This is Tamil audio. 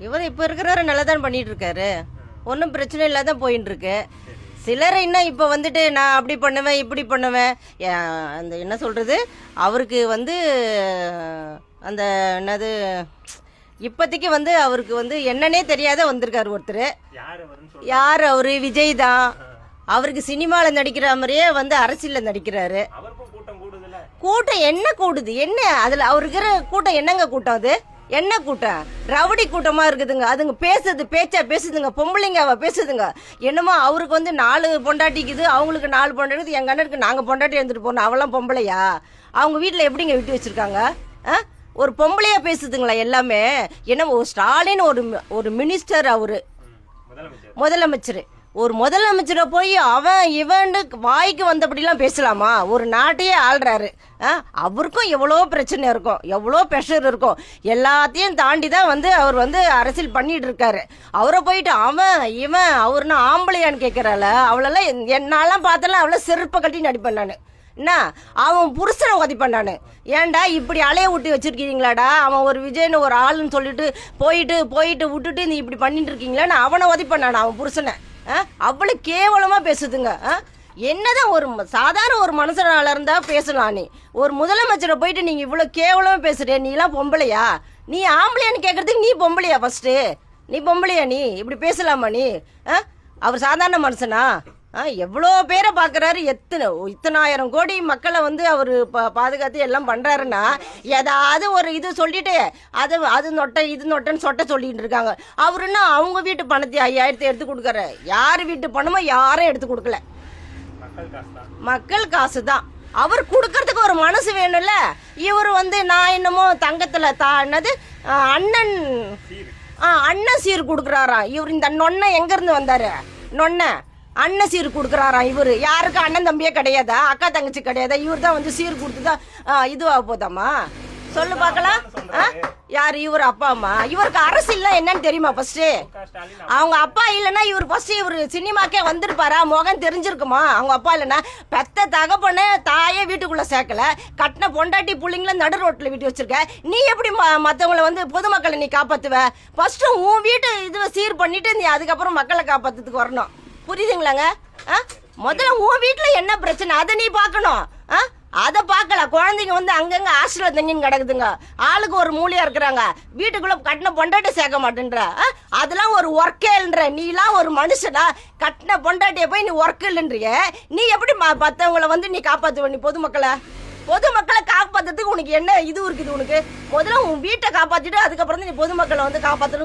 இவர் இப்போ இருக்கிறவரை நல்லா தான் பண்ணிட்டு இருக்காரு, ஒன்றும் பிரச்சனை இல்லாத போயின்னு இருக்கு. சிலர் இன்னும் இப்போ வந்துட்டு நான் அப்படி பண்ணுவேன் இப்படி பண்ணுவேன், அந்த என்ன சொல்கிறது, அவருக்கு வந்து அந்த என்னது இப்போதைக்கு வந்து அவருக்கு வந்து என்னன்னே தெரியாத வந்திருக்காரு ஒருத்தர். யார் அவர்? விஜய் தான். அவருக்கு சினிமாவில் நடிக்கிற மாதிரியே வந்து அரசியலில் நடிக்கிறாரு. கூட்டம் என்ன கூடுது? என்ன அதில் அவருக்கு கூட்டம் என்னங்க கூட்டம்? அது என்ன கூட்டம்? ரவுடி கூட்டமாக இருக்குதுங்க. அதுங்க பேச்சா பேசுதுங்க, பொம்பளைங்க அவ பேசுதுங்க. என்னமோ அவருக்கு வந்து 4 பொண்டாட்டிக்குது, அவங்களுக்கு 4 பொண்டாட்டி, எங்கள் அண்ணனுக்கு நாங்கள் பொண்டாட்டி எடுத்துகிட்டு போனோம். அவெல்லாம் பொம்பளையா? அவங்க வீட்டில் எப்படிங்க விட்டு வச்சுருக்காங்க? ஒரு பொம்பளையா பேசுதுங்களா எல்லாமே? என்ன ஒரு ஸ்டாலின் ஒரு மினிஸ்டர், அவர் முதலமைச்சர், ஒரு முதலமைச்சரை போய் அவன் இவனு வாய்க்கு வந்தபடிலாம் பேசலாமா? ஒரு நாட்டையே ஆள்றாரு. அவருக்கும் எவ்வளோ பிரச்சனை இருக்கும், எவ்வளோ ப்ரெஷர் இருக்கும், எல்லாத்தையும் தாண்டி தான் வந்து அவர் வந்து அரசியல் பண்ணிட்டு இருக்காரு. அவரை போயிட்டு அவன் அவர்னா ஆம்பளையான்னு கேட்குறாள். அவளெல்லாம் என்னாலாம் பார்த்தலாம் அவளை செருப்பை கட்டி நடிப்பேன் நான். என்ன அவன் புருஷனை உதைப்பேன் நான். ஏன்டா இப்படி அலைய விட்டு வச்சிருக்கீங்களாடா? அவன் ஒரு விஜய்னு ஒரு ஆளுன்னு சொல்லிட்டு போயிட்டு விட்டுட்டு நீ இப்படி பண்ணிட்டு இருக்கீங்களா? நான் அவனை உதைப்பேன் நான், அவன் புருஷனை. அவ்வளோ கேவலமாக பேசுதுங்க. என்னதான் ஒரு சாதாரண ஒரு மனுஷனால இருந்தா பேசலாம். நீ ஒரு முதலமைச்சரை போயிட்டு நீங்கள் இவ்வளோ கேவலமாக பேசுகிற, நீலாம் பொம்பளையா? நீ ஆம்பளையான்னு கேட்குறதுக்கு நீ பொம்பளையா? ஃபஸ்ட்டு நீ பொம்பளையா? நீ இப்படி பேசலாமா நீ? அவர் சாதாரண மனுஷனா? எவ்வளோ பேரை பார்க்குறாரு, இத்தனாயிரம் கோடி மக்களை வந்து அவர் பாதுகாத்து எல்லாம் பண்ணுறாருன்னா, ஏதாவது ஒரு இது சொல்லிட்டு அது நொட்டை இது நொட்டைன்னு சொல்லிட்டு இருக்காங்க. அவருன்னா அவங்க வீட்டு பணத்தை 5000 எடுத்து கொடுக்குற. யார் வீட்டு பணமோ யாரும் எடுத்து கொடுக்கல, மக்கள் காசு தான். அவர் கொடுக்கறதுக்கு ஒரு மனசு வேணும்ல. இவர் வந்து நான் என்னமோ தங்கத்தில் என்னது அண்ணன் சீர் கொடுக்குறாராம். இவர் இந்த நொன்னை எங்கேருந்து வந்தார்? நொன்னை அண்ணன் சீர் கொடுக்குறாராம். இவர் யாருக்கு அண்ணன் தம்பியே கிடையாதா? அக்கா தங்கச்சி கிடையாதா? இவர் தான் வந்து சீர் கொடுத்து தான் இதுவாக போதாமா? சொல்லு பார்க்கலாம். யார் இவர்? அப்பா அம்மா. இவருக்கு அரசியல்லாம் என்னன்னு தெரியுமா? ஃபர்ஸ்ட்டு அவங்க அப்பா இல்லைன்னா இவர் ஃபர்ஸ்ட்டு இவர் சினிமாக்கே வந்திருப்பாரா? முகம் தெரிஞ்சிருக்குமா? அவங்க அப்பா இல்லைன்னா பெத்த தகப்பன தாயே வீட்டுக்குள்ளே சேர்க்கல, கட்டின பொண்டாட்டி பிள்ளைங்கள நடு ரோட்டில் விட்டு வச்சிருக்க. நீ எப்படி மற்றவங்களை வந்து பொதுமக்களை நீ காப்பாற்றுவ? ஃபர்ஸ்ட்டு உன் வீட்டு இதுவை சீர் பண்ணிட்டு நீ அதுக்கப்புறம் மக்களை காப்பாற்றுறதுக்கு வரணும். புரியுதுங்களாங்க? முதல்ல உன் வீட்டில் என்ன பிரச்சனை அதை நீ பார்க்கணும். அதை பார்க்கல. குழந்தைங்க வந்து அங்கங்க ஹாஸ்டலில் தங்கின்னு கிடக்குதுங்க, ஆளுக்கு ஒரு மூலையா இருக்கிறாங்க, வீட்டுக்குள்ள கட்டின பொண்டாட்டி சேர்க்க மாட்டேன்ற. அதெல்லாம் ஒரு ஒர்க்கே இல்லைன்ற. நீலாம் ஒரு மனுஷனா? கட்டின பொண்டாட்டியை போய் நீ ஒர்க் இல்லைன்றிய. நீ எப்படி மற்றவங்களை வந்து நீ காப்பாற்றுவ? நீ பொதுமக்களை காப்பாற்றுறதுக்கு உனக்கு என்ன இது இருக்குது? உனக்கு முதல்ல உன் வீட்டை காப்பாற்றிட்டு அதுக்கப்புறம் நீ பொதுமக்களை வந்து காப்பாற்றணும்.